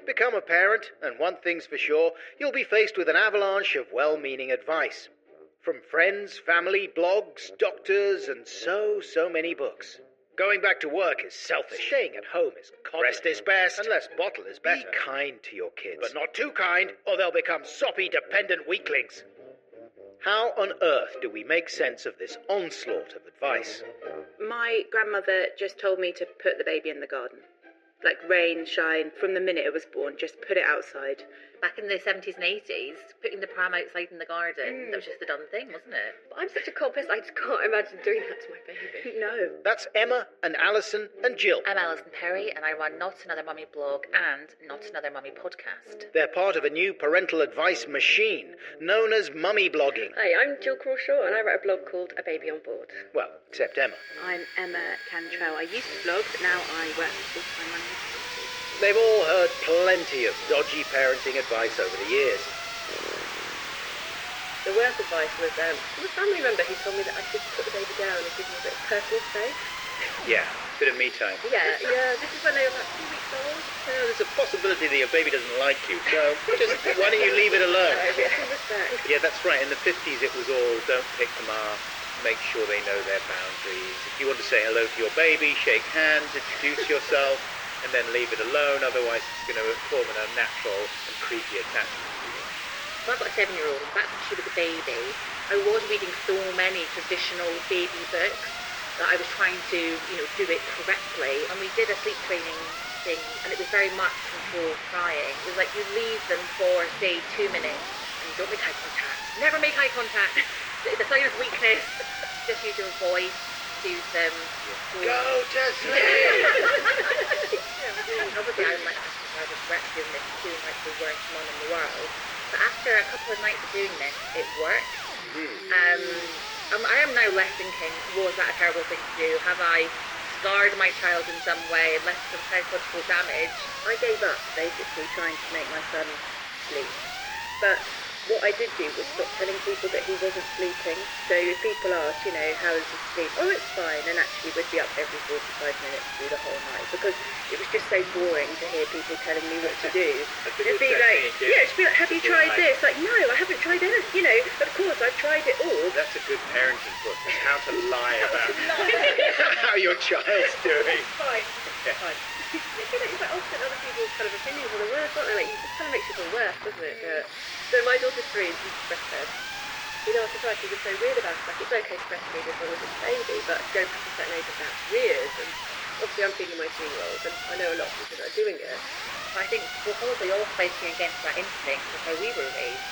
Become a parent, and one thing's for sure, you'll be faced with an avalanche of well-meaning advice. From friends, family, blogs, doctors, and so many books. Going back to work is selfish. Staying at home is coddling. Rest is best. Unless bottle is better. Be kind to your kids. But not too kind, or they'll become soppy, dependent weaklings. How on earth do we make sense of this onslaught of advice? My grandmother just told me to put the baby in the garden. Like rain, shine, from the minute it was born, just put it outside. Back in the 70s and 80s, putting the pram outside in the garden, that was just the done thing, wasn't it? But I'm such a coppers, I just can't imagine doing that to my baby. No. That's Emma and Alison and Jill. I'm Alison Perry, and I run Not Another Mummy blog and Not Another Mummy podcast. They're part of a new parental advice machine known as mummy blogging. Hey, I'm Jill Crawshaw, and I write a blog called A Baby on Board. Well, except Emma. I'm Emma Cantrell. I used to blog, but now I work full-time on this. They've all heard plenty of dodgy parenting advice over the years. The worst advice was a family member who told me that I should put the baby down and give me a bit of personal space. Yeah, bit of me time. Yeah, this is when they were about 2 weeks old. Well, there's a possibility that your baby doesn't like you, so just why don't you leave it alone? Yeah, that's right. In the 50s it was all don't pick them up, make sure they know their boundaries. If you want to say hello to your baby, shake hands, introduce yourself, and then leave it alone, otherwise it's going to form an unnatural and creepy attachment to you. So I've got a 7-year-old, and back when she was a baby, I was reading so many traditional baby books that I was trying to, do it correctly. And we did a sleep training thing, and it was very much controlled crying. It was like you leave them for, say, 2 minutes, and you don't make eye contact. Never make eye contact. The sign of weakness. Just use your voice, soothe them. Go to sleep! Obviously, I'm like, I regret doing this, feeling like the worst mum in the world. But after a couple of nights of doing this, it worked. I am now left thinking, was that a terrible thing to do? Have I scarred my child in some way and left some psychological damage? I gave up, basically, trying to make my son sleep. But what I did do was stop telling people that he wasn't sleeping. So if people asked, how is he sleep? Oh, it's fine. And actually we'd be up every 45 minutes through the whole night because it was just so boring to hear people telling me what to do. It'd be like, have you tried this? Like, no, I haven't tried anything. Of course, I've tried it all. That's a good parenting book, is how to lie about how your child's doing. It's fine. It's fine. I feel like it's like often other people's kind of opinions are the worst, aren't they? Like, it just kind of makes you feel worse, doesn't it? So my daughter's 3 and she's breastfed. We'd asked her twice, she was so weird about it. Like, it's okay to breastfeed as long as it's baby, but going past a certain age of that's weird. And obviously I'm feeding my 3-year-old, and I know a lot of people that are doing it. I think we're probably all fighting against that instinct of how we were raised.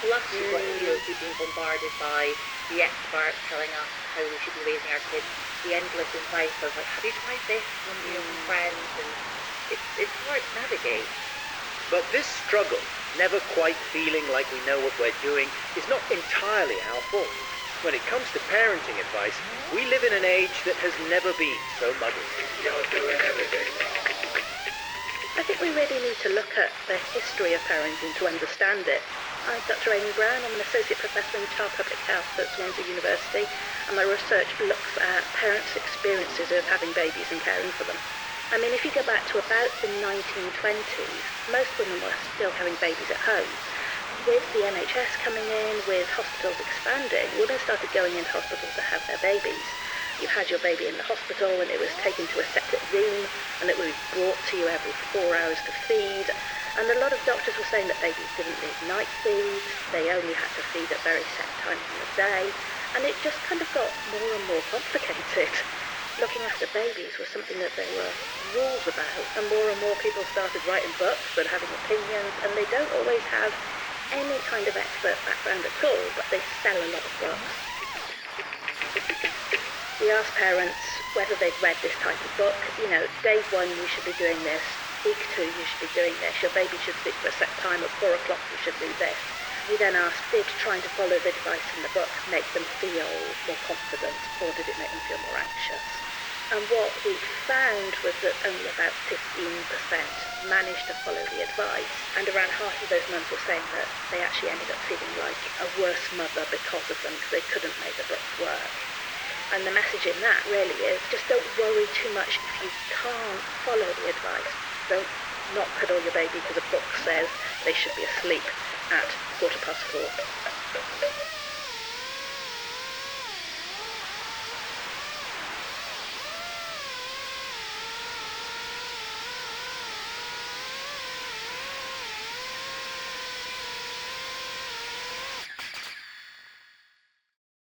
Plus, you've been bombarded by the experts telling us how we should be raising our kids. The endless advice of, like, have you tried this from friends? And it's hard to navigate. But this struggle, never quite feeling like we know what we're doing, is not entirely our fault. When it comes to parenting advice, we live in an age that has never been so muddled. I think we really need to look at the history of parenting to understand it. I'm Dr. Amy Brown. I'm an Associate Professor in Child Public Health at Swansea University, and my research looks at parents' experiences of having babies and caring for them. I mean, if you go back to about the 1920s, most women were still having babies at home. With the NHS coming in, with hospitals expanding, women started going into hospital to have their babies. You had your baby in the hospital and it was taken to a separate room and it was brought to you every 4 hours to feed. And a lot of doctors were saying that babies didn't need night feeds, they only had to feed at very set times in the day, and it just kind of got more and more complicated. Looking after babies was something that there were rules about, and more people started writing books and having opinions, and they don't always have any kind of expert background at all, but they sell a lot of books. We asked parents whether they'd read this type of book. Day 1 you should be doing this, week 2 you should be doing this, your baby should sleep for a set time, at 4 o'clock you should do this. We then asked, did trying to follow the advice in the book make them feel more confident, or did it make them feel more anxious? And what we found was that only about 15% managed to follow the advice, and around half of those mums were saying that they actually ended up feeling like a worse mother because of them, because they couldn't make the book work. And the message in that really is just don't worry too much if you can't follow the advice. Don't not cuddle your baby because a book says they should be asleep at 4:15.